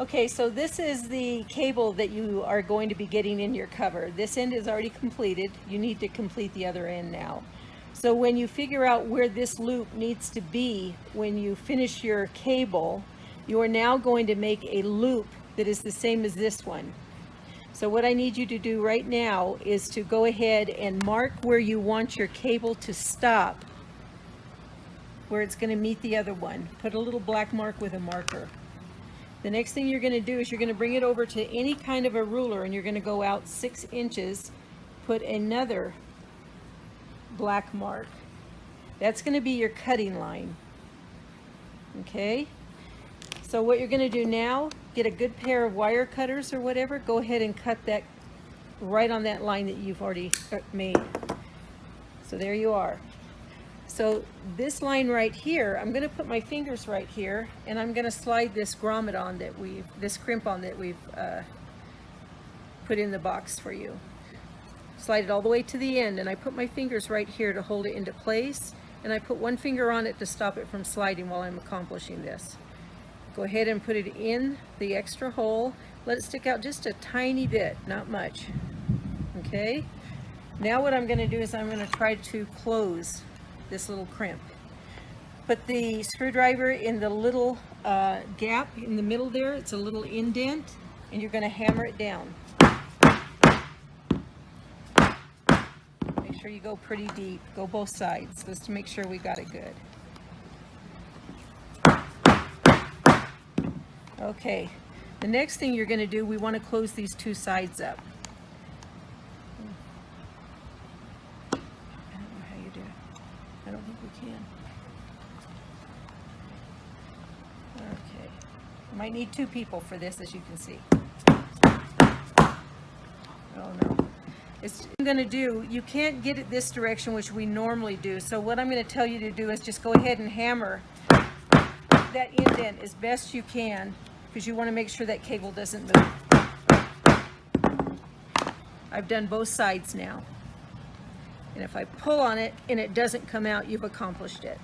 Okay, so this is the cable that you are going to be getting in your cover. This end is already completed. You need to complete the other end now. So when you figure out where this loop needs to be when you finish your cable, you are now going to make a loop that is the same as this one. So what I need you to do right now is to go ahead and mark where you want your cable to stop, where it's going to meet the other one. Put a little black mark with a marker. The next thing you're going to do is you're going to bring it over to any kind of a ruler, and you're going to go out 6 inches, put another black mark. That's going to be your cutting line. Okay? So what you're going to do now, get a good pair of wire cutters or whatever, go ahead and cut that right on that line that you've already made. So there you are. So this line right here, I'm going to put my fingers right here, and I'm going to slide this grommet on that this crimp on that we've put in the box for you. Slide it all the way to the end, and I put my fingers right here to hold it into place, and I put one finger on it to stop it from sliding while I'm accomplishing this. Go ahead and put it in the extra hole. Let it stick out just a tiny bit, not much. Okay? Now what I'm going to do is I'm going to try to close this little crimp. Put the screwdriver in the little gap in the middle there. It's a little indent, and you're going to hammer it down. Make sure you go pretty deep. Go both sides just to make sure we got it good. Okay, the next thing you're going to do, we want to close these 2 sides up. I don't know how you do it. I don't think we can. Okay, you might need 2 people for this, as you can see. Oh no. It's I'm going to do, you can't get it this direction, which we normally do, so what I'm going to tell you to do is just go ahead and hammer that indent as best you can, because you want to make sure that cable doesn't move. I've done both sides now, and if I pull on it and it doesn't come out, you've accomplished it.